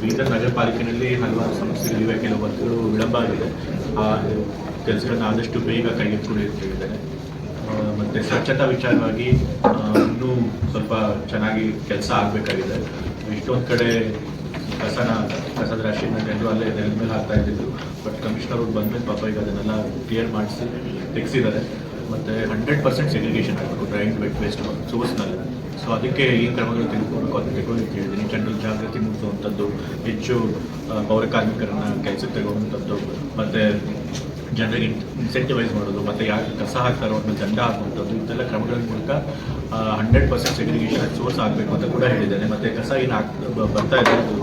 ಬೀದರ್ ನಗರ ಪಾಲಿಕೆಯಲ್ಲಿ ಹಲವಾರು ಸಮಸ್ಯೆಗಳಿವೆ, ಕೆಲವು ವರ್ಗಗಳು ವಿಳಂಬ ಆಗಿದೆ. ಆ ಕೆಲಸಗಳನ್ನ ಆದಷ್ಟು ಬೇಗ ಕೈಗೆತ್ತಿಕೊಂಡು ಇರ್ತಿದ್ದಾರೆ. ಮತ್ತು ಸ್ವಚ್ಛತಾ ವಿಚಾರವಾಗಿ ಇನ್ನೂ ಸ್ವಲ್ಪ ಚೆನ್ನಾಗಿ ಕೆಲಸ ಆಗಬೇಕಾಗಿದೆ. ಇಷ್ಟೊಂದು ಕಡೆ ಕಸದ ರಾಶಿನ ಜನರು ಅಲ್ಲೇ ನೆಲದ ಮೇಲೆ ಹಾಕ್ತಾ ಇದ್ದಿದ್ರು. ಬಟ್ ಕಮಿಷನರ್ ಅವ್ರು ಬಂದಮೇಲೆ ಪಾಪ ಈಗ ಅದನ್ನೆಲ್ಲ ಕ್ಲಿಯರ್ ಮಾಡಿಸಿ ತೆಗೆಸಿದ್ದಾರೆ. ಮತ್ತು 100% ಸೆಗ್ರಿಗೇಷನ್ ಆಗಬೇಕು ಡ್ರೈ ಆ್ಯಂಡ್ ವೆಟ್ ವೇಸ್ಟ್ ಸೋರ್ಸ್ನಲ್ಲಿ. ಸೊ ಅದಕ್ಕೆ ಈ ಕ್ರಮಗಳು ತೆಗೆದುಕೊಳ್ಬೇಕು ಅಂತ ಹೇಳಿದ್ದೀನಿ. ಜನರು ಜಾಗೃತಿ ಮೂಡಿಸುವಂಥದ್ದು, ಹೆಚ್ಚು ಪೌರ ಕಾರ್ಮಿಕರನ್ನು ಕೆಲಸಕ್ಕೆ ತಗೊಳ್ಳುವಂಥದ್ದು, ಮತ್ತು ಜನರಿಗೆ ಇನ್ಸೆಂಟಿವೈಸ್ ಮಾಡೋದು, ಮತ್ತು ಯಾರು ಕಸ ಹಾಕ್ತಾರೋ ಅವ್ರನ್ನ ದಂಡ ಹಾಕುವಂಥದ್ದು, ಇಂಥೆಲ್ಲ ಕ್ರಮಗಳ ಮೂಲಕ 100% ಸೆಗ್ರಿಗೇಷನ್ ಸೋರ್ಸ್ ಆಗಬೇಕು ಅಂತ ಕೂಡ ಹೇಳಿದ್ದೇನೆ. ಮತ್ತು ಕಸ ಏನು ಬರ್ತಾ ಇದೆ ಅದು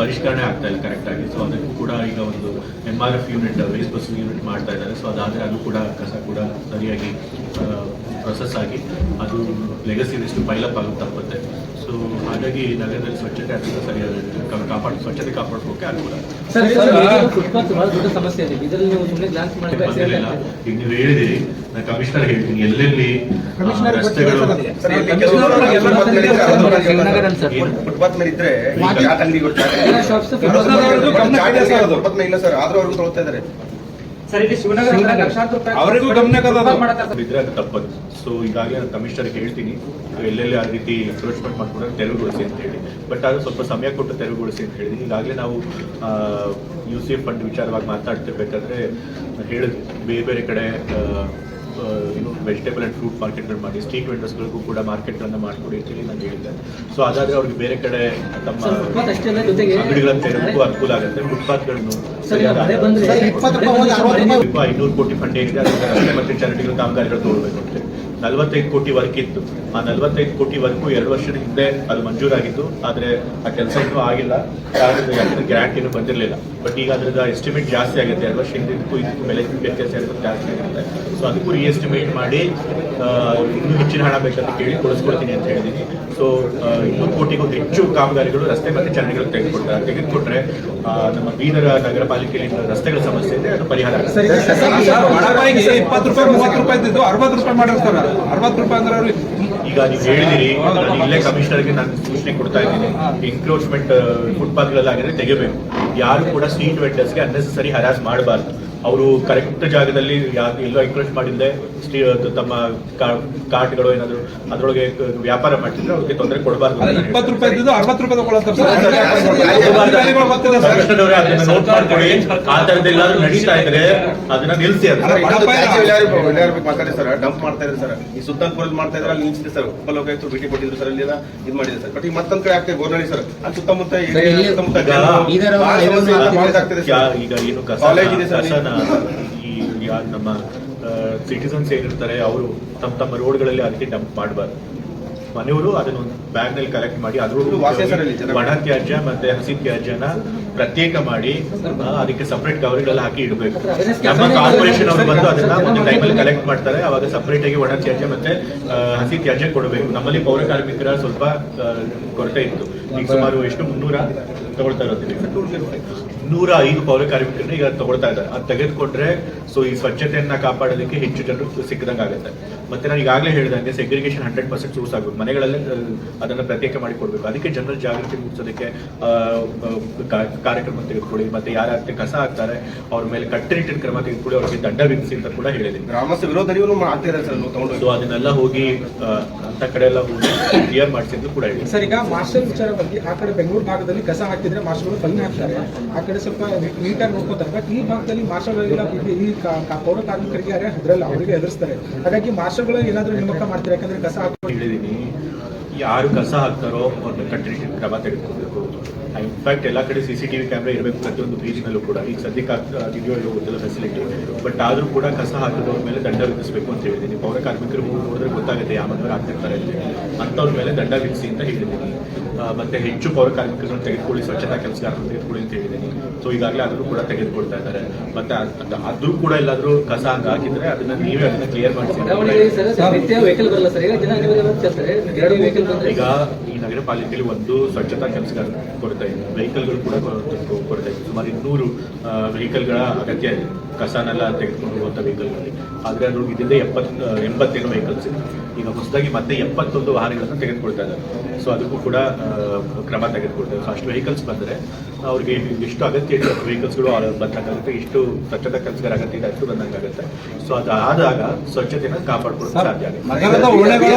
ಪರಿಷ್ಕರಣೆ ಆಗ್ತಾ ಇಲ್ಲ ಕರೆಕ್ಟಾಗಿ. ಸೊ ಅದಕ್ಕೂ ಕೂಡ ಈಗ ಒಂದು MRF unit, waste processing unit ಮಾಡ್ತಾ ಇದ್ದಾರೆ. ಸೊ ಅದಾದರೆ ಅದು ಕೂಡ ಕಸ ಕೂಡ ಸರಿಯಾಗಿ ಪ್ರೊಸೆಸ್ ಆಗಿ ಅದು ಲೆಗಸಿ ಲಿಸ್ಟ್ ಪೈಲಪ್ ಆಗೋದು ತಪ್ಪುತ್ತೆ. ಸೊ ಹಾಗಾಗಿ ನಗರದಲ್ಲಿ ಸ್ವಚ್ಛತೆ ಆಗ್ತದೆ, ಸರಿಯಾಗಿ ಸ್ವಚ್ಛತೆ ಕಾಪಾಡ್ಕೋಕೆ ಅನುಕೂಲ. ಬಂದಿರಲಿಲ್ಲ, ಈಗ ನೀವು ಹೇಳಿದಿರಿ, ನಾನು ಕಮಿಷನರ್ ಹೇಳ್ತೀನಿ, ಎಲ್ಲೆಲ್ಲಿ ರಸ್ತೆಗಳು ಇದ್ರೆ ಇಲ್ಲ ಸರ್, ಆದ್ರೂ ತೊಗೊಳ್ತಾ ಇದ್ದಾರೆ. ಅವರಿಗೂ ಗಮನ ಇದ್ರೆ ಅದು ತಪ್ಪದು. ಸೊ ಈಗಾಗಲೇ ನಾನು ಕಮಿಷನರ್ಗೆ ಹೇಳ್ತೀನಿ, ಎಲ್ಲೆಲ್ಲಿ ಆ ರೀತಿ ಎನ್ಕ್ರೋಚ್ಮೆಂಟ್ ಮಾಡ್ಕೊಂಡ್ರೆ ತೆರವುಗೊಳಿಸಿ ಅಂತ ಹೇಳಿ. ಬಟ್ ಅದು ಸ್ವಲ್ಪ ಸಮಯ ಕೊಟ್ಟು ತೆರವುಗೊಳಿಸಿ ಅಂತ ಹೇಳಿದ್ದೀನಿ. ಈಗಾಗಲೇ ನಾವು UCF ಫಂಡ್ ವಿಚಾರವಾಗಿ ಮಾತಾಡ್ತಿರ್ಬೇಕಾದ್ರೆ ಹೇಳಿದ್ವಿ, ಬೇರೆ ಬೇರೆ ಕಡೆ ಏನು ವೆಜಿಟೇಬಲ್ ಆ್ಯಂಡ್ ಫ್ರೂಟ್ ಮಾರ್ಕೆಟ್ಗಳು ಮಾಡಿ, ಸ್ಟ್ರೀಟ್ ವೆಂಡರ್ಸ್ಗಳಿಗೂ ಕೂಡ ಮಾರ್ಕೆಟ್ಗಳನ್ನು ಮಾಡಿಕೊಡಿ ಅಂತೇಳಿ ನಾನು ಹೇಳಿದ್ದೆ. ಸೊ ಅದಾದರೆ ಅವ್ರಿಗೆ ಬೇರೆ ಕಡೆ ತಮ್ಮ ಅಂಗಡಿಗಳನ್ನು ತೆರೆದಕ್ಕೂ ಅನುಕೂಲ ಆಗುತ್ತೆ. ಫುಟ್ಪಾತ್ಗಳನ್ನು 500 ಕೋಟಿ ಫಂಡ್ ಏನಿದೆ ಅದರಿಂದ ರಸ್ತೆ ಮತ್ತು ಚಾರಿಟಿಗಳು ಕಾಮಗಾರಿಗಳು ತಗೊಳ್ಬೇಕು ಅಂತೇಳಿ 45 ಕೋಟಿ ವರ್ಕ್ ಇತ್ತು. ಆ 45 ಕೋಟಿ ವರ್ಕು 2 ವರ್ಷದ ಹಿಂದೆ ಅದು ಮಂಜೂರಾಗಿತ್ತು. ಆದರೆ ಆ ಕೆಲಸ ಇನ್ನೂ ಆಗಿಲ್ಲ, ಯಾಕಂದ್ರೆ ಗ್ರಾಂಟ್ ಇನ್ನೂ ಬಂದಿರಲಿಲ್ಲ. ಬಟ್ ಈಗ ಅದರದ ಎಸ್ಟಿಮೇಟ್ ಜಾಸ್ತಿ ಆಗುತ್ತೆ. 2 ವರ್ಷ ಹಿಂದಿದ್ದಕ್ಕೂ ಇದಕ್ಕೂ ಬೆಲೆ ವ್ಯತ್ಯಾಸ ಜಾಸ್ತಿ ಆಗುತ್ತೆ. ಸೊ ಅದಕ್ಕೂ ರೀಎಸ್ಟಿಮೇಟ್ ಮಾಡಿ ಇನ್ನೂ ಹೆಚ್ಚಿನ ಹಣ ಬೇಕಂತ ಕೇಳಿ ಕೊಡಿಸ್ಕೊಡ್ತೀನಿ ಅಂತ ಹೇಳಿದ್ದೀನಿ. ಸೊ 200 ಕೋಟಿಗೂ ಹೆಚ್ಚು ಕಾಮಗಾರಿಗಳು ರಸ್ತೆ ಮತ್ತು ಚರಂಡಿಗಳು ತೆಗೆದುಕೊಟ್ರೆ ನಮ್ಮ ಬೀದರ ನಗರ ಪಾಲಿಕೆಯಲ್ಲಿ ರಸ್ತೆಗಳ ಸಮಸ್ಯೆ ಇದೆ, ಅದು ಪರಿಹಾರ ಆಗುತ್ತೆ. 20 ರೂಪಾಯಿ 30 ರೂಪಾಯಿ ಇದ್ದು 60 ರೂಪಾಯಿ ಮಾಡಿರ್ತಾರೆ. 60 ರೂಪಾಯಿ ಅಂದ್ರೆ ಈಗ ನೀವು ಹೇಳಿದಿರಿ, ಇಲ್ಲೇ ಕಮಿಷನರ್ಗೆ ನಾನು ಸೂಚನೆ ಕೊಡ್ತಾ ಇದ್ದೀನಿ, ಎನ್ಕ್ರೋಚ್ಮೆಂಟ್ ಫುಟ್ಪಾತ್ಗಳಲ್ಲಾಗಿದ್ರೆ ತೆಗಿಬೇಕು. ಯಾರು ಕೂಡ ಸ್ಟ್ರೀಟ್ ವೆಂಡರ್ಸ್ಗೆ ಅನ್ನೆಸರಿ ಹರಾಸ್ ಮಾಡಬಾರ್ದು. ಅವರು ಕರೆಕ್ಟ್ ಜಾಗದಲ್ಲಿ ಎಲ್ಲೋ ಎನ್ಕ್ರೋಚ್ ಮಾಡಿಲ್ಲದೆ ತಮ್ಮ ಕಾರ್ಟ್ಗಳು ಏನಾದ್ರು ಅದರೊಳಗೆ ವ್ಯಾಪಾರ ಮಾಡ್ತಿದ್ರೆ ಅವ್ರಿಗೆ ತೊಂದರೆ ಕೊಡಬಾರ್ದು. 20 ರೂಪಾಯಿ ಇದ್ದು 60 ರೂಪಾಯಿ ತಗೊಳ್ತಾರೆ. ಅದನ್ನ ನೋಟ್ ಮಾಡ್ಕೊಳ್ಳಿ. ಆ ತರದ್ದೆಲ್ಲಾದ್ರೂ ನಡೀತಾ ಇದ್ರೆ ಅದನ್ನ ನಿಲ್ಸಿ. ಮಾತಾಡಿ ಸರ್, ಡಂಪ್ ಮಾಡ್ತಾ ಇದ್ದಾರೆ ಸರ್, ಈ ಸುತ್ತಮುತ್ತಲು ಮಾಡ್ತಾ ಇದ್ರೆ ಅಲ್ಲಿ ನಿಲ್ಸಿದೆ ಸರ್. ಉಪಲೋಕಾಯುಕ್ತರು ಭೇಟಿ ಕೊಟ್ಟಿದ್ರು ಸರ್, ಅಲ್ಲಿ ಇದು ಮಾಡಿದೆ ಸರ್. ಬಟ್ ಈಗ ಮತ್ತೊಂದ್ ಕಡೆ ಆಗ್ತದೆ ಗೋರ್ನಳ್ಳಿ ಸರ್, ಅಲ್ಲಿ ಸುತ್ತಮುತ್ತ ಈಗ ಏನು ಕಾಲೇಜ್ ಇದೆ ಸರ್, ನಮ್ಮ ಸಿಟಿಸನ್ಸ್ ಏನಿರ್ತಾರೆ ಅವರು ತಮ್ಮ ರೋಡ್ಗಳಲ್ಲಿ ಆ ರೀತಿ ಡಂಪ್ ಮಾಡಬಾರ್ದು. ಮನೆಯವರು ಅದನ್ನು ಬ್ಯಾಗ್ ನಲ್ಲಿ ಕಲೆಕ್ಟ್ ಮಾಡಿ ಅದ್ರೊಳಗೆ ಒಣ ತ್ಯಾಜ್ಯ ಮತ್ತೆ ಹಸಿ ತ್ಯಾಜ್ಯನ ಪ್ರತ್ಯೇಕ ಮಾಡಿ ಅದಕ್ಕೆ ಸಪರೇಟ್ ಕವರ್ಗಳಲ್ಲಿ ಹಾಕಿ ಇಡಬೇಕು. ನಮ್ಮ ಕಾರ್ಪೊರೇಷನ್ ಅವರು ಬಂದು ಅದನ್ನ ಒಂದು ಟೈಮಲ್ಲಿ ಕಲೆಕ್ಟ್ ಮಾಡ್ತಾರೆ. ಅವಾಗ ಸಪರೇಟ್ ಆಗಿ ಒಣ ತ್ಯಾಜ್ಯ ಮತ್ತೆ ಹಸಿ ತ್ಯಾಜ್ಯ ಕೊಡಬೇಕು. ನಮ್ಮಲ್ಲಿ ಪೌರ ಕಾರ್ಮಿಕರ ಸ್ವಲ್ಪ ಕೊರತೆ ಇತ್ತು. ಈಗ ಸುಮಾರು ಎಷ್ಟು 300 ತಗೊಳ್ತಾ ಇರೋದಿಲ್ಲ, 205 ಪೌರ ಕಾರ್ಮಿಕರನ್ನ ಈಗ ತಗೊಳ್ತಾ ಇದ್ದಾರೆ. ಅದು ತೆಗೆದುಕೊಂಡ್ರೆ ಸೊ ಈ ಸ್ವಚ್ಛತೆಯನ್ನ ಕಾಪಾಡೋದಕ್ಕೆ ಹೆಚ್ಚು ಜನರು ಸಿಕ್ಕದಂಗೆ ಆಗುತ್ತೆ. ಮತ್ತೆ ನಾನು ಈಗಾಗಲೇ ಹೇಳಿದಂಗೆ ಸೆಗ್ರಿಗೇಷನ್ 100% ಸೋರ್ಸ್ ಆಗಬೇಕು. ಮನೆಗಳಲ್ಲೇ ಅದನ್ನ ಪ್ರತ್ಯೇಕ ಮಾಡಿ ಕೊಡಬೇಕು. ಅದಕ್ಕೆ ಜನರ ಜಾಗೃತಿ ಮೂಡಿಸೋದಕ್ಕೆ ಕಾರ್ಯಕ್ರಮ ತೆಗೆದುಕೊಳ್ಳಿ. ಮತ್ತೆ ಯಾರಾಗ್ತದೆ ಕಸ ಹಾಕ್ತಾರೆ ಅವ್ರ ಮೇಲೆ ಕಟ್ಟುನಿಟ್ಟಿನ ಕ್ರಮ ತೆಗೆದುಕೊಳ್ಳಿ, ಅವ್ರಿಗೆ ದಂಡ ವಿಧಿಸಿ ಅಂತ ಕೂಡ ಹೇಳಿದ್ದೀನಿ. ಗ್ರಾಮಸ್ಥ ವಿರೋಧರಿಗೂ ಮಾಡ್ತಿದ್ದಾರೆ ಸರ್. ಸೊ ಅದನ್ನೆಲ್ಲ ಹೋಗಿ ಅಂತ ಕಡೆ ಎಲ್ಲ ಹೋಗಿ ಕ್ಲಿಯರ್ ಮಾಡಿಸಿದ್ದು ಕೂಡ ಹೇಳಿ ಸರ್. ಈಗ ಮಾರ್ಷಲ್ ವಿಚಾರವಾಗಿ ಆ ಕಡೆ ಬೆಂಗಳೂರು ಭಾಗದಲ್ಲಿ ಕಸ ಹಾಕಿದ್ರೆ ಮಾರ್ಷಲ್ಗಳು ಫೈನ್ ಹಾಕ್ತಾರೆ, ಆ ಕಡೆ ಸ್ವಲ್ಪ ನೀಟಾಗಿ ನೋಡ್ಕೋತಾರೆ. ಬಟ್ ಈ ಭಾಗದಲ್ಲಿ ಮಾರ್ಷಲ್ಗಳಿಲ್ಲ, ಈ ಪೌರ ಕಾರ್ಮಿಕರಿಗೆ ಯಾರೇ ಹೆದರಲ್ಲ, ಅವರಿಗೆ ಹೆದರ್ಸ್ತಾರೆ. ಹಾಗಾಗಿ ಮಾರ್ಷಲ್ಗಳು ಏನಾದರೂ ನೇಮಕ ಮಾಡ್ತಾರೆ, ಯಾಕಂದ್ರೆ ಕಸ ಹಾಕಿ ಹೇಳಿದ್ದೀನಿ. ಯಾರು ಕಸ ಹಾಕ್ತಾರೋ ಅವ್ರನ್ನ ಕಟ್ಟುನಿಟ್ಟಿನ ಕ್ರಮ ತೆಗೆದುಕೊಳ್ಬೇಕು. ಇನ್ಫ್ಯಾಕ್ಟ್ ಎಲ್ಲ ಕಡೆ CCTV ಕ್ಯಾಮ್ರಾ ಇರಬೇಕು ಪ್ರತಿಯೊಂದು ಬೀಚ್ನಲ್ಲೂ ಕೂಡ. ಈಗ ಸದ್ಯಕ್ಕೆ ಆಗಿದೆಯೋ ಇಲ್ಲೋ ಗೊತ್ತಿಲ್ಲ ಫೆಸಿಲಿಟಿ, ಬಟ್ ಆದರೂ ಕೂಡ ಕಸ ಹಾಕಿದವ್ರ ಮೇಲೆ ದಂಡ ವಿಧಿಸಬೇಕು ಅಂತ ಹೇಳಿದ್ದೀನಿ. ಪೌರ ಕಾರ್ಮಿಕರು ನೋಡಿದ್ರೆ ಗೊತ್ತಾಗುತ್ತೆ ಯಾವ ಮನೆಯವರು ಆಗ್ತಿರ್ತಾರೆ ಅಂತ ಹೇಳಿ, ಅಂಥವ್ರ ಮೇಲೆ ದಂಡ ವಿಧಿಸಿ ಅಂತ ಹೇಳಿದ್ದೀನಿ. ಮತ್ತೆ ಹೆಚ್ಚು ಪೌರ ಕಾರ್ಮಿಕರನ್ನು ತೆಗೆದುಕೊಳ್ಳಿ, ಸ್ವಚ್ಛತಾ ಕೆಲಸಗಾರರನ್ನು ತೆಗೆದುಕೊಳ್ಳಿ ಅಂತ ಹೇಳಿದ್ದೀನಿ. ಸೊ ಈಗಾಗಲೇ ಅದನ್ನು ಕೂಡ ತೆಗೆದುಕೊಳ್ತಾ ಇದ್ದಾರೆ. ಮತ್ತೆ ಅದು ಕೂಡ ಎಲ್ಲಾದ್ರೂ ಕಸ ಹಂಗೆ ಹಾಕಿದ್ರೆ ಅದನ್ನ ನೀವೇ ಅದನ್ನ ಕ್ಲಿಯರ್ ಮಾಡಿಸಿ. ಈಗ ಈ ನಗರ ಪಾಲಿಕೆಯಲ್ಲಿ ಒಂದು ಸ್ವಚ್ಛತಾ ಕೆಲಸಗಾರ ಕೊಡ್ತಾ ಇದೆ, ವೆಹಿಕಲ್ಗಳು ಕೂಡ ಕೊಡ್ತಾ ಇದೆ. ಸುಮಾರು 200 ವೆಹಿಕಲ್ಗಳ ಅಗತ್ಯ ಇದೆ, ಕಸನೆಲ್ಲ ತೆಗೆದುಕೊಂಡು ಹೋಗುವಂಥ ವೆಹಿಕಲ್ಗಳಲ್ಲಿ. ಆದರೆ ಅದು ಇದರಿಂದ 80 ವೆಹಿಕಲ್ಸ್ ಇದೆ. ಈಗ ಹೊಸದಾಗಿ ಮತ್ತೆ 71 ವಾಹನಗಳನ್ನು ತೆಗೆದುಕೊಳ್ತಾ ಇದ್ದಾರೆ. ಸೊ ಅದಕ್ಕೂ ಕೂಡ ಕ್ರಮ ತೆಗೆದುಕೊಳ್ತಾರೆ. ಸೊ ಅಷ್ಟು ವೆಹಿಕಲ್ಸ್ ಬಂದರೆ ಅವ್ರಿಗೆ ಎಷ್ಟು ಅಗತ್ಯ ಇದೆ ವೆಹಿಕಲ್ಸ್ಗಳು ಬಂದಂಗಾಗುತ್ತೆ, ಎಷ್ಟು ಸ್ವಚ್ಛತಾ ಕೆಲಸಗಾರ ಅಗತ್ಯ ಇದೆ ಅಷ್ಟು ಬಂದಂಗಾಗುತ್ತೆ. ಸೊ ಅದು ಆದಾಗ ಸ್ವಚ್ಛತೆಯನ್ನು ಕಾಪಾಡ್ಕೊಳ್ಳೋದು ಸಾಧ್ಯ ಆಗುತ್ತೆ. ನಗರದ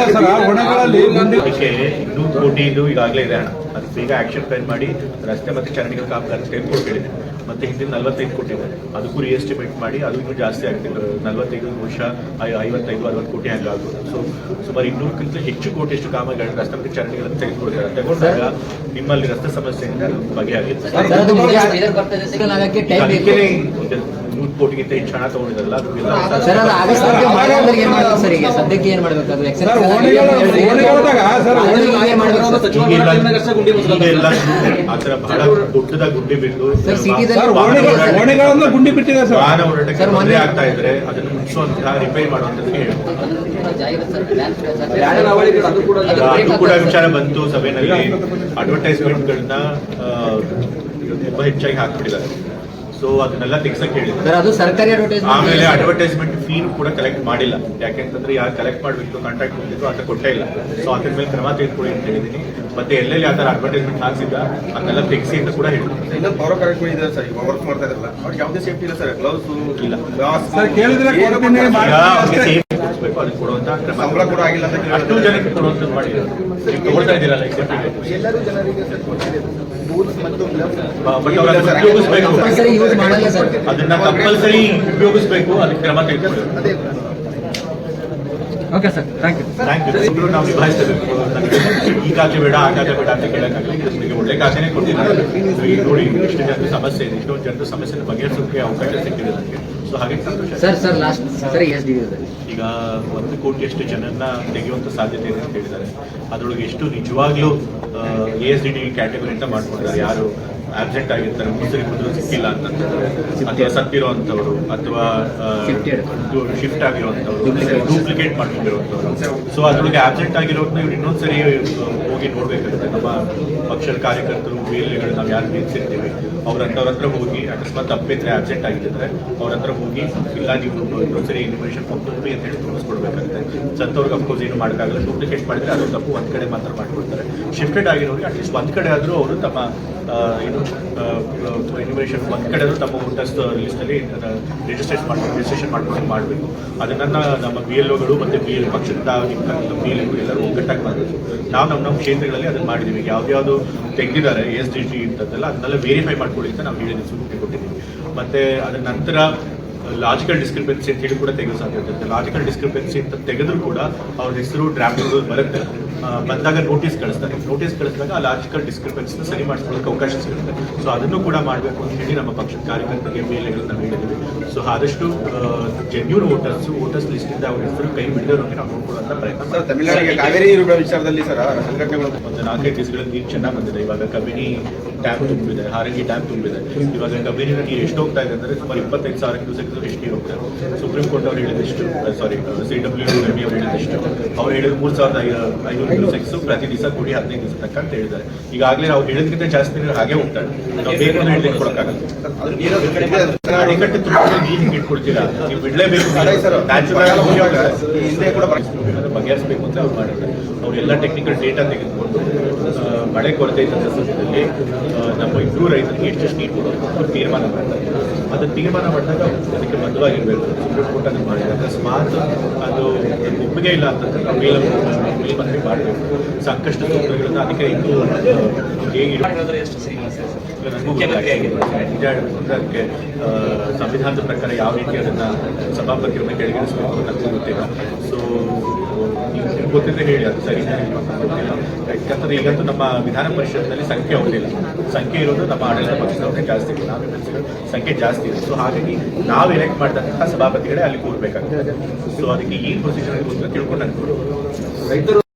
ಓಣೆಗಳಲ್ಲಿ ಅದಕ್ಕೆ 2 ಕೋಟಿದು ಈಗಾಗಲೇ ಇದೆ ಹಣ. ಅದು ಬೇಗ ಆಕ್ಷನ್ ಪ್ಲಾನ್ ಮಾಡಿ ರಸ್ತೆ ಮತ್ತು ಚರಂಡಿಗಳ ಕಾಮಗಾರಿ ತೆಗೆದುಕೊಟ್ಟಿದೆ. ಮತ್ತೆ ಹಿಂದಿನ 45 ಕೋಟಿ ಇದೆ, ಅದಕ್ಕೂ ರೀಎಸ್ಟಿಮೇಟ್ ಮಾಡಿ ಅದು ಇನ್ನೂ ಜಾಸ್ತಿ ಆಗ್ತಿದೆ. 45 ಬಹುಶಃ 55-60 ಕೋಟಿ ಹಂಗಾಗ್ಬೋದು. ಸೊ ಸುಮಾರು 200ಕ್ಕಿಂತ ಹೆಚ್ಚು ಕೋಟಿಯಷ್ಟು ಕಾಮಗಾರಿ ರಸ್ತೆ ಮತ್ತು ಚರಂಡಿಗಳನ್ನು ತೆಗೆದುಕೊಳ್ತಾರೆ. ತಗೊಂಡಾಗ ನಿಮ್ಮಲ್ಲಿ ರಸ್ತೆ ಸಮಸ್ಯೆಯಿಂದ ಬಗೆಹರಿಯುತ್ತೆ. ಅದಕ್ಕೆ 100 ಕೋಟಿಗಿಂತ ಹೆಚ್ಚು ಹಣ ತಗೊಂಡಿದ್ರಲ್ಲ ಆತರ ಬಹಳ ದೊಡ್ಡದಾಗಿ ಗುಂಡಿ ಬಿದ್ದು ಗುಂಡಿ ಬಿಟ್ಟಿದೆ ಸರ್. ವಾಹನ ಓಡಾಟಕ್ಕೆ ತೊಂದರೆ ಆಗ್ತಾ ಇದ್ರೆ ಅದನ್ನು ಮುಚ್ಚುವಂತಹ ರಿಪೇರಿ ಮಾಡುವಂತದ್ದು ಅದು ಕೂಡ ವಿಚಾರ ಬಂತು ಸಭೆಯಲ್ಲಿ. ಅಡ್ವರ್ಟೈಸ್ಮೆಂಟ್ಗಳನ್ನ ತುಂಬಾ ಹೆಚ್ಚಾಗಿ ಹಾಕ್ಬಿಟ್ಟಿದ್ದಾರೆ. ಸೊ ಅದನ್ನೆಲ್ಲ ತೆಗ್ಸಕ್ಕೆ ಹೇಳಿದ್ರು. ಅದು ಸರ್ಕಾರಿ ಅಡ್ವರ್ಟೈಸ್ಮೆಂಟ್. ಆಮೇಲೆ ಅಡ್ವರ್ಟೈಸ್ಮೆಂಟ್ ಫೀನು ಕೂಡ ಕಲೆಕ್ಟ್ ಮಾಡಿಲ್ಲ. ಯಾಕೆಂತಂದ್ರೆ ಯಾರು ಕಲೆಕ್ಟ್ ಮಾಡಬೇಕು ಕಾಂಟ್ರಾಕ್ಟ್ ಕೊಟ್ಟಿದ್ರು ಅಂತ ಕೊಟ್ಟೇ ಇಲ್ಲ. ಸೊ ಅದ್ರ ಮೇಲೆ ಕ್ರಮ ತೆಗೆದುಕೊಳ್ಳಿ ಅಂತ ಹೇಳಿದ್ದೀನಿ. ಮತ್ತೆ ಎಲ್ಲೆಲ್ಲಿ ಆ ಥರ ಅಡ್ವರ್ಟೈಸ್ಮೆಂಟ್ ಹಾಕ್ಸಿದ್ದ ಅದನ್ನೆಲ್ಲ ತೆಗ್ಸಿ ಅಂತ ಕೂಡ ಹೇಳಿದ್ರು. ಇನ್ನೊಂದು ಪವರ್ ಕಾರ್ಯಕ್ರಮ ಇದೆ ಸರ್, ಈಗ ವರ್ಕ್ ಮಾಡ್ತಾ ಇದ್ರಲ್ಲ ಅವ್ರಿಗೆ ಯಾವುದೇ ಸೇಫ್ಟಿ ಇಲ್ಲ ಸರ್, ಗ್ಲೌಸ್ ಇಲ್ಲ ಸರ್. ಕೇಳಿದ್ರೆ ಅದಕ್ಕೆ ಕೊಡುವಂತ ಕ್ರಮ ಸಂಬಳ ಕೂಡ ಆಗಿಲ್ಲ ಅಂತ ಅಷ್ಟು ಜನಕ್ಕೆ ಕೊಡುವಂಥದ್ದು ಮಾಡಿದ್ರು. ನೀವು ತಗೊಳ್ತಾ ಇದ್ದೀರಲ್ಲ ಎಲ್ಲರೂ ಜನರಿಗೆ ಸರ್ ಸರಿ ಯೂಸ್ ಮಾಡಲ್ಲ ಸರ್. ಅದನ್ನ ಕಂಪಲ್ಸರಿ ಉಪಯೋಗಿಸಬೇಕು. ಅದಕ್ಕೆ ಕ್ರಮ ತೆಗೆದುಕೊಳ್ಳಿ. Okay sir, thank you. ನಾವು ನಿಭಾಯಿಸಬೇಕು. ಈ ಖಾತೆ ಬೇಡ ಆ ಖಾತೆ ಬೇಡ ಅಂತ ಕೇಳಕ್ಕಾಗಲ್ಲ. ನಿಮಗೆ ಒಳ್ಳೆ ಖಾತೆನೇ ಕೊಟ್ಟಿದ್ದಾರೆ. ಈಗ ನೋಡಿ ಇಷ್ಟು ಜನರ ಸಮಸ್ಯೆ ಇದೆ, ಇಷ್ಟೊಂದು ಜನರ ಸಮಸ್ಯೆ ಬಗೆಹರಿಸೋಕೆ ಅವಕಾಶ ಸಿಕ್ಕಿದೆ ನನಗೆ. ಸೊ ಹಾಗೆ ಸರ್ ಲಾಸ್ಟ್ ಸರ್ ಈಗ 1 ಕೋಟಿಯಷ್ಟು ಜನರನ್ನ ತೆಗೆಯುವಂತ ಸಾಧ್ಯತೆ ಇದೆ ಅಂತ ಹೇಳಿದ್ದಾರೆ. ಅದರೊಳಗೆ ಎಷ್ಟು ನಿಜವಾಗ್ಲೂ ASDD ಕ್ಯಾಟಗರಿ ಅಂತ ಮಾಡ್ಕೊಂಡಿದ್ದಾರೆ. ಯಾರು ಆಬ್ಸೆಂಟ್ ಆಗಿರ್ತಾರೆ, ಮುಸ್ರಿ ಕುದುರು ಸಿಕ್ಕಿಲ್ಲ ಅಂತಂದ್ರೆ, ಅಥವಾ ಸತ್ತಿರುವಂಥವ್ರು, ಅಥವಾ ಶಿಫ್ಟ್ ಆಗಿರುವಂಥವ್ರು, ಡೂಪ್ಲಿಕೇಟ್ ಮಾಡ್ಕೊಂಡಿರುವಂಥವ್ರು. ಸೊ ಅದ್ರೊಳಗೆ ಆಬ್ಸೆಂಟ್ ಆಗಿರೋದನ್ನ ಇವ್ರು ಇನ್ನೊಂದ್ಸರಿ ಹೋಗಿ ನೋಡ್ಬೇಕಾಗುತ್ತೆ. ನಮ್ಮ ಪಕ್ಷದ ಕಾರ್ಯಕರ್ತರು ವೇಲೆಗಳು ನಾವು ಯಾರು ನಿಲ್ಸಿರ್ತೀವಿ ಅವ್ರ ಹತ್ರ ಹೋಗಿ ಅಕಸ್ಮಾತ್ ತಪ್ಪಿದ್ರೆ ಆಬ್ಸೆಂಟ್ ಆಗಿದ್ರೆ ಅವ್ರ ಹತ್ರ ಹೋಗಿ ಇಲ್ಲ ನೀವು ಇನ್ನೊಂದ್ಸರಿ ಇನ್ಫಾರ್ಮೇಷನ್ ಕೊಡ್ತೀವಿ ಅಂತ ಹೇಳಿ ತೋರಿಸ್ಕೊಡ್ಬೇಕಾಗುತ್ತೆ. ಸತ್ತವ್ರಿಗೆ ಅಫ್ಕೋರ್ಸ್ ಏನು ಮಾಡೋಕ್ಕಾಗಲ್ಲ. ಡೂಪ್ಲಿಕೇಟ್ ಮಾಡಿದ್ರೆ ಅದು ತಪ್ಪು ಒಂದ್ ಕಡೆ ಮಾತ್ರ ಮಾಡ್ಕೊಡ್ತಾರೆ. ಶಿಫ್ಟೆಡ್ ಆಗಿರೋರಿಗೆ ಅಟ್ಲೀಸ್ಟ್ ಒಂದ್ ಕಡೆ ಆದರೂ ಅವರು ತಮ್ಮ ಇನ್ಫಾರ್ಮೇಷನ್ ಒಂದ್ ಕಡೆ ಆದರೂ ತಮ್ಮ ವೋಟರ್ಸ್ ಲಿಸ್ಟಲ್ಲಿ ರಿಜಿಸ್ಟ್ರೇಷನ್ ಮಾಡ್ಕೊಂಡು ಮಾಡಬೇಕು. ಅದನ್ನ ನಮ್ಮ BLOಗಳು ಮತ್ತು ಪಕ್ಷದ BLO ಎಲ್ಲರೂ ಒಗ್ಗಟ್ಟಾಗಿ ಮಾಡಬೇಕು. ನಾವು ನಮ್ಮ ಕ್ಷೇತ್ರಗಳಲ್ಲಿ ಅದನ್ನ ಮಾಡಿದ್ದೀವಿ. ಯಾವ್ದು ತೆಗೆದಿದ್ದಾರೆ ASDD ಇಂಥದ್ದೆಲ್ಲ ಅದನ್ನೆಲ್ಲ ವೆರಿಫೈ ಮಾಡ್ಕೊಳ್ಳಿ ಅಂತ ನಾವು ಹೇಳಿದ್ವಿ, ಸೂಚನೆ ಕೊಟ್ಟಿದ್ದೀವಿ. ಮತ್ತೆ ಅದರ ನಂತರ ಲಾಜಿಕಲ್ ಡಿಸ್ಕ್ರಿಪೆನ್ಸಿ ಅಂತ ಹೇಳಿ ಕೂಡ ತೆಗೆದು ಸಾಧ್ಯತೆ ಇರುತ್ತೆ. ಲಾಜಿಕಲ್ ಡಿಸ್ಕ್ರಿಪೆನ್ಸಿ ಅಂತ ತೆಗೆದ್ರು ಕೂಡ ಅವ್ರ ಹೆಸರು ಡ್ರಾಫ್ಟ್ ಬರುತ್ತೆ. ಬಂದಾಗ ನೋಟಿಸ್ ಕಳಿಸ್ತಾರೆ. ನೋಟಿಸ್ ಕಳಿಸಿದಾಗ ಆ ಲಾಜಿಕಲ್ ಡಿಸ್ಕ್ರಿಪೆನ್ಸಿನ ಸರಿ ಮಾಡಿಕೊಳ್ಳೋಕೆ ಅವಕಾಶ ಸಿಗುತ್ತೆ. ಸೊ ಅದನ್ನು ಕೂಡ ಮಾಡಬೇಕು ಅಂತ ಹೇಳಿ ನಮ್ಮ ಪಕ್ಷದ ಕಾರ್ಯಕರ್ತರಿಗೆ ಮೇಲೆಗಳನ್ನ ಹೇಳಿದ್ವಿ. ಸೊ ಆದಷ್ಟು ಜೆನ್ಯೂನ್ ವೋಟರ್ಸ್ ಲಿಸ್ಟಿಂದ ಅವ್ರ ಹೆಸರು ಕೈ ಬಿಡೋರಿಗೆ ನಾವು ನೋಡ್ಕೊಳ್ಳುವಂತ ಪ್ರಯತ್ನ. ಸರ್, ತಮಿಳುನಾಡಿಗೆ ಕಾವೇರಿ ನೀರು ವಿಚಾರದಲ್ಲಿ ಸರ್ ಸಂಘಟನೆಗಳು ಒಂದು 4-5 ದಿವಸಗಳಲ್ಲಿ ನೀರು ಚೆನ್ನಾಗಿ ಬಂದಿದೆ. ಇವಾಗ ಕಬಿನಿ ಡ್ಯಾಮ್ ತುಂಬಿದೆ, ಹಾರಂಗಿ ಡ್ಯಾಮ್ ತುಂಬಿದೆ. ಇವಾಗ ಕಬಿನಿ ನೀರು ಎಷ್ಟು ಹೋಗ್ತಾ ಇದೆ ಅಂದ್ರೆ ಸುಮಾರು 25,000 ಕ್ಯೂಸೆಕ್ಸ್ ಎಷ್ಟು ನೀರು ಹೋಗ್ತಾರೆ. ಸುಪ್ರೀಂ ಕೋರ್ಟ್ ಅವ್ರು ಹೇಳಿದಷ್ಟು, ಸಾರಿ CWMD ಅವ್ರು ಹೇಳಿದಷ್ಟು, ಅವ್ರು ಹೇಳಿದ್ರು 3,500 ಕ್ಯೂಸೆಕ್ಸ್ ಪ್ರತಿ ದಿವಸ ಕೊಡಿ 15 ದಿವಸ ತಕ್ಕ ಅಂತ ಹೇಳಿದ್ದಾರೆ. ಈಗಾಗಲೇ ನಾವು ಹೇಳಿದ್ಕಿಂತ ಜಾಸ್ತಿ ನೀರು ಹಾಗೆ ಹೋಗ್ತಾರೆ. ನಾವು ಬೇಕು ಅಂತ ಹೇಳಿದ್ರೆ ಕೊಡಕ್ಕಾಗಲ್ಲ. ಅಣೆಕಟ್ಟು ತುಂಬ ನೀರು ಹಿಂಗೆ ಇಟ್ಕೊಡ್ತೀರಾ, ನೀವು ಬಿಡ್ಲೇಬೇಕು. ಹಿಂದೆ ಕೂಡ ಬಗೆಹರಿಸಬೇಕು ಅಂತ ಅವ್ರು ಮಾಡಿದ್ದಾರೆ. ಅವರೆಲ್ಲ ಟೆಕ್ನಿಕಲ್ ಡೇಟಾ ತೆಗೆದುಕೊಂಡು ಮಳೆ ಕೊರತೆ ಇದ್ದ ಸಂದರ್ಭದಲ್ಲಿ ನಮ್ಮ 2 ರೈತರಿಗೆ ಎಷ್ಟೆಷ್ಟು ನೀರು ಕೊಡೋದು ತೀರ್ಮಾನ ಮಾಡ್ತಾರೆ. ಅದನ್ನು ತೀರ್ಮಾನ ಮಾಡಿದಾಗ ಅದಕ್ಕೆ ಬದ್ಧವಾಗಿರಬೇಕು. ಸುಪ್ರೀಂ ಕೋರ್ಟ್ ಅದನ್ನು ಮಾಡಿದೆ. ಅಕಸ್ಮಾತ್ ಅದು ಒಪ್ಪಿಗೆ ಇಲ್ಲ ಅಂತಂದ್ರೆ ನಾವು ಮೇಲ್ಮನವಿ ಮಾಡಬೇಕು. ಸಾಕಷ್ಟು ಸೂತ್ರಗಳನ್ನು ಅದಕ್ಕೆ ಇನ್ನೂ ನನಗೂ ಗೊತ್ತಾಗಿದೆ. ನಿಜ ಹೇಳಬೇಕು ಅಂದರೆ ಅದಕ್ಕೆ ಸಂವಿಧಾನದ ಪ್ರಕಾರ ಯಾವ ರೀತಿ ಅದನ್ನು ಸಭಾಪತಿಯೊಮ್ಮೆ ಕೆಳಗಿಳಿಸಬೇಕು ನನಗೂ ಗೊತ್ತಿಲ್ಲ. ಸೊ ನೀವು ಗೊತ್ತಿದ್ರೆ ಹೇಳಿ, ಅದು ಸರಿ ಗೊತ್ತಿಲ್ಲ. ಯಾಕಂದ್ರೆ ಈಗಂತೂ ನಮ್ಮ ವಿಧಾನ ಪರಿಷತ್ನಲ್ಲಿ ಸಂಖ್ಯೆ ಹೋಗಿಲ್ಲ. ಸಂಖ್ಯೆ ಇರೋದು ನಮ್ಮ ಆಡಳಿತ ಪಕ್ಷದವ್ರಿಗೆ ಜಾಸ್ತಿ ಇದೆ, ನಾವು ಸಂಖ್ಯೆ ಜಾಸ್ತಿ ಇದೆ. ಸೊ ಹಾಗಾಗಿ ನಾವು ಎಲೆಕ್ಟ್ ಮಾಡಿದಂತಹ ಸಭಾಪತಿಗಳೇ ಅಲ್ಲಿ ಕೂರ್ಬೇಕಾಗುತ್ತೆ. ಸೊ ಅದಕ್ಕೆ ಈ ಪ್ರೊಸೀಜರ್ ಗೊತ್ತಿಲ್ಲ ತಿಳ್ಕೊಂಡು ಅನ್ಕೊಂಡು ರೈತರು